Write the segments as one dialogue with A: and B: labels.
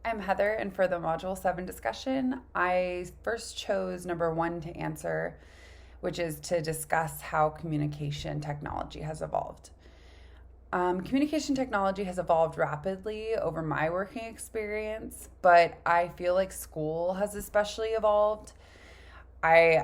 A: I'm Heather, and for the Module 7 discussion, I first chose number 1 to answer, which is to discuss how communication technology has evolved. Communication technology has evolved rapidly over my working experience, but I feel like school has especially evolved. I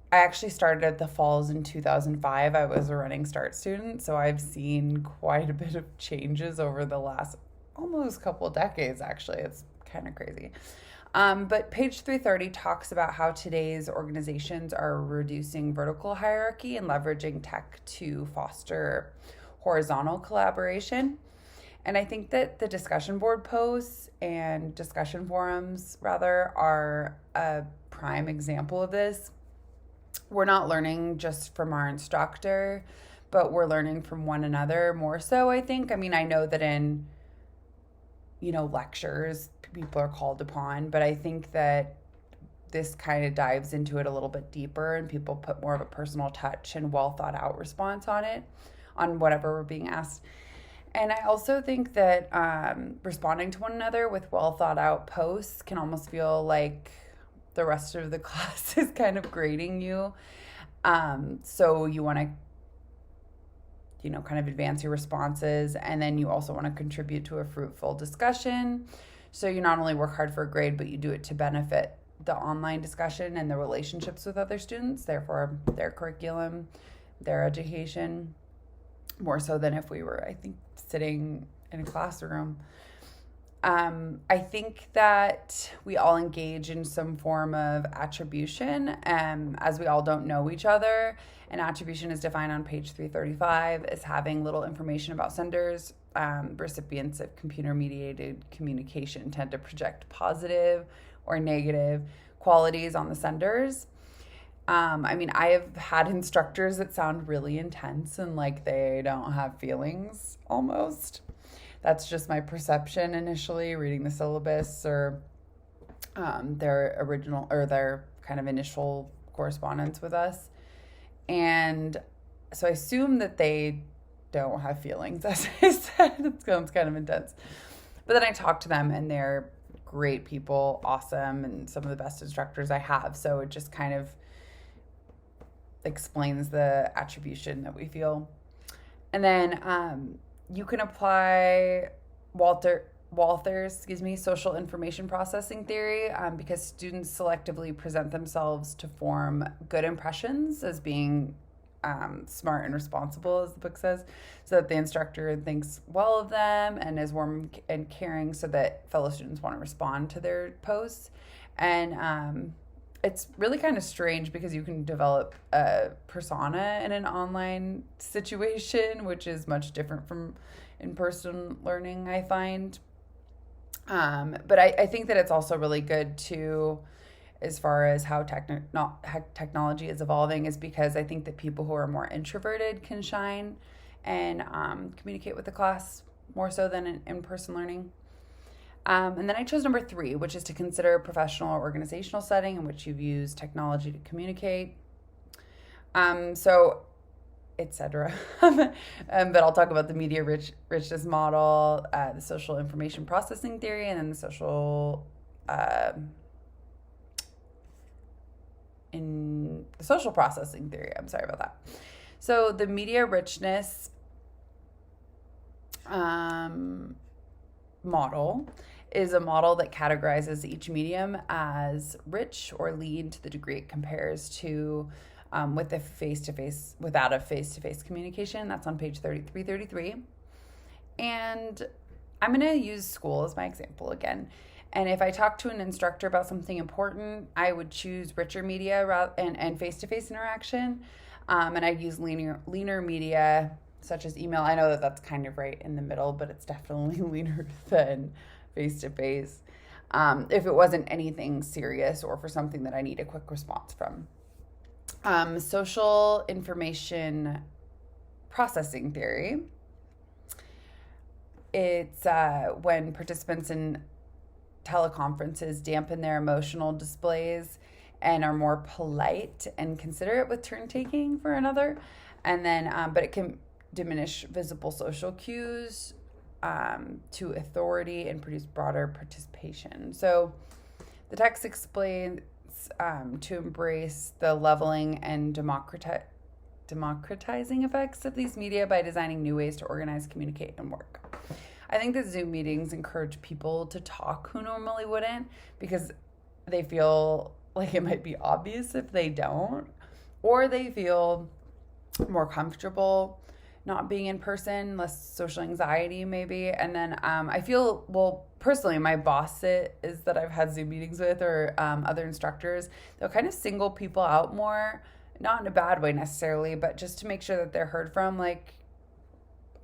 A: I actually started at the Falls in 2005. I was a Running Start student, so I've seen quite a bit of changes over the last almost couple decades, actually. It's kind of crazy. But page 330 talks about how today's organizations are reducing vertical hierarchy and leveraging tech to foster horizontal collaboration. And I think that the discussion board posts and discussion forums, rather, are a prime example of this. We're not learning just from our instructor, but we're learning from one another more so, I think. I mean, I know that in, lectures, people are called upon, but I think that this kind of dives into it a little bit deeper and people put more of a personal touch and well thought out response on it, on whatever we're being asked. And I also think that responding to one another with well thought out posts can almost feel like the rest of the class is kind of grading you. So you want to, kind of advance your responses. And then you also want to contribute to a fruitful discussion. So you not only work hard for a grade, but you do it to benefit the online discussion and the relationships with other students, therefore their curriculum, their education, more so than if we were, I think, sitting in a classroom. I think that we all engage in some form of attribution, as we all don't know each other. And attribution is defined on page 335 as having little information about senders. Recipients of computer-mediated communication tend to project positive or negative qualities on the senders. I have had instructors that sound really intense and like they don't have feelings almost. That's just my perception initially reading the syllabus or their original or their kind of initial correspondence with us. And so I assume that they don't have feelings, as I said. It sounds kind of intense. But then I talk to them and they're great people, awesome, and some of the best instructors I have. So it just kind of explains the attribution that we feel. And then you can apply Walther's social information processing theory because students selectively present themselves to form good impressions as being smart and responsible, as the book says, so that the instructor thinks well of them and is warm and caring so that fellow students want to respond to their posts. And it's really kind of strange because you can develop a persona in an online situation, which is much different from in-person learning, I find. But I think that it's also really good to, as far as how technology is evolving, is because I think that people who are more introverted can shine and communicate with the class more so than in-person learning. And then I chose number 3, which is to consider a professional or organizational setting in which you've used technology to communicate. Etc. But I'll talk about the media richness model, the social information processing theory, and then the social processing theory. I'm sorry about that. So the media richness model is a model that categorizes each medium as rich or lean to the degree it compares to without a face-to-face communication. That's on page 333. And I'm going to use school as my example again. And if I talk to an instructor about something important, I would choose richer media and face-to-face interaction. And I'd use leaner media, such as email. I know that that's kind of right in the middle, but it's definitely leaner than face-to-face if it wasn't anything serious or for something that I need a quick response from. Social information processing theory. It's when participants in teleconferences dampen their emotional displays and are more polite and considerate with turn taking for another. And then, but it can diminish visible social cues to authority and produce broader participation. So the text explains to embrace the leveling and democratizing effects of these media by designing new ways to organize, communicate, and work. I think that Zoom meetings encourage people to talk who normally wouldn't, because they feel like it might be obvious if they don't, or they feel more comfortable not being in person, less social anxiety maybe. And then I feel, well, personally, my boss is that I've had Zoom meetings with, or other instructors, they'll kind of single people out more, not in a bad way necessarily, but just to make sure that they're heard from. Like,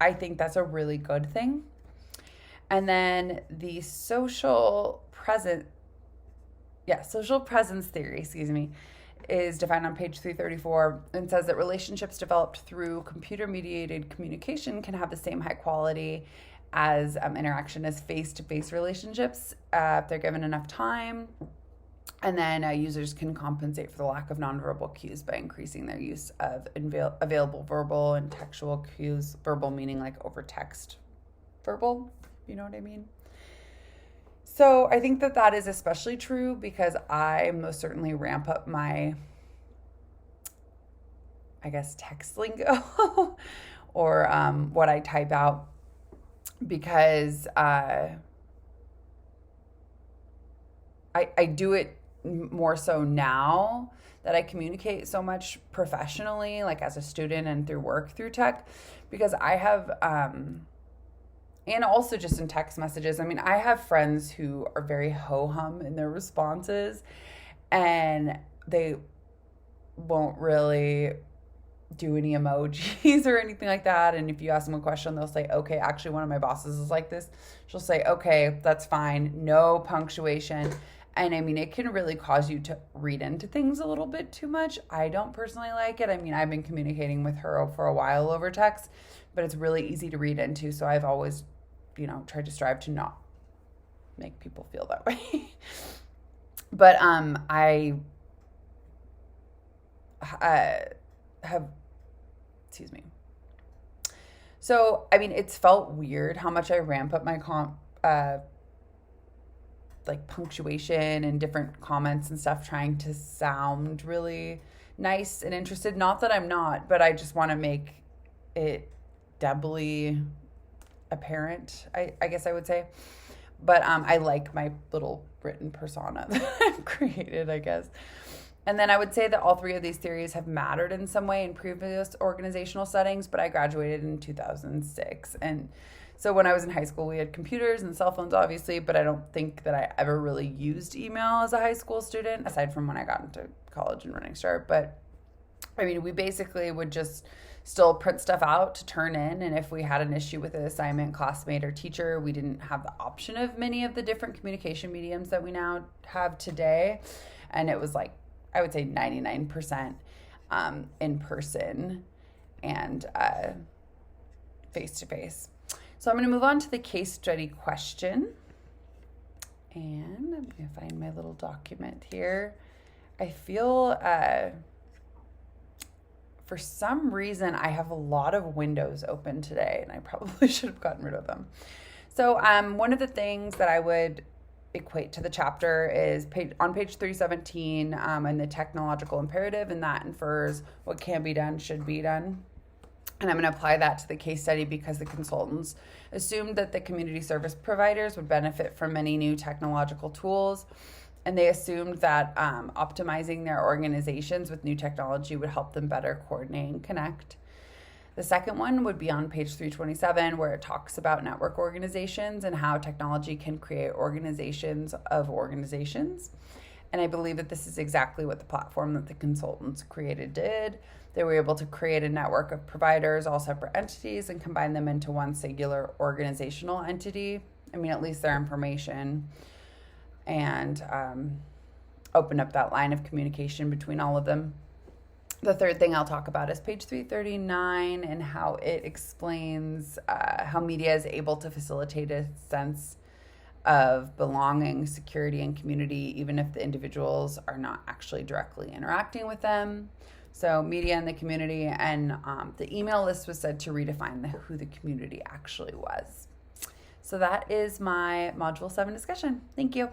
A: I think that's a really good thing. And then the social presence theory, is defined on page 334 and says that relationships developed through computer-mediated communication can have the same high quality as interaction as face-to-face relationships if they're given enough time. And then users can compensate for the lack of nonverbal cues by increasing their use of available verbal and textual cues. Verbal meaning like over text verbal, you know what I mean? So I think that is especially true because I most certainly ramp up my, I guess, text lingo or what I type out, because I do it more so now that I communicate so much professionally, like as a student and through work through tech, because I have, and also just in text messages. I mean, I have friends who are very ho-hum in their responses, and they won't really do any emojis or anything like that. And if you ask them a question, they'll say, okay. Actually, one of my bosses is like this. She'll say, okay, that's fine. No punctuation. And I mean, it can really cause you to read into things a little bit too much. I don't personally like it. I mean, I've been communicating with her for a while over text, but it's really easy to read into. So I've always, tried to strive to not make people feel that way. But I have, So, I mean, it's felt weird how much I ramp up my punctuation and different comments and stuff, trying to sound really nice and interested. Not that I'm not, but I just want to make it doubly apparent, I guess I would say. But I like my little written persona that I've created, I guess. And then I would say that all three of these theories have mattered in some way in previous organizational settings, but I graduated in 2006. And so when I was in high school, we had computers and cell phones, obviously, but I don't think that I ever really used email as a high school student, aside from when I got into college and Running Start. But I mean, we basically would just still print stuff out to turn in. And if we had an issue with an assignment, classmate, or teacher, we didn't have the option of many of the different communication mediums that we now have today. And it was like, I would say 99% in person and face-to-face. So I'm going to move on to the case study question. And I'm going to find my little document here. I feel, for some reason, I have a lot of windows open today, and I probably should have gotten rid of them. So one of the things that I would equate to the chapter is on page 317 and the technological imperative, and that infers what can be done should be done. And I'm going to apply that to the case study because the consultants assumed that the community service providers would benefit from many new technological tools, and they assumed that optimizing their organizations with new technology would help them better coordinate and connect. The second one would be on page 327, where it talks about network organizations and how technology can create organizations of organizations. And I believe that this is exactly what the platform that the consultants created did. They were able to create a network of providers, all separate entities, and combine them into one singular organizational entity. I mean, at least their information, and open up that line of communication between all of them. The third thing I'll talk about is page 339 and how it explains how media is able to facilitate a sense of belonging, security, and community, even if the individuals are not actually directly interacting with them. So media and the community, and the email list was said to redefine who the community actually was. So that is my Module 7 discussion. Thank you.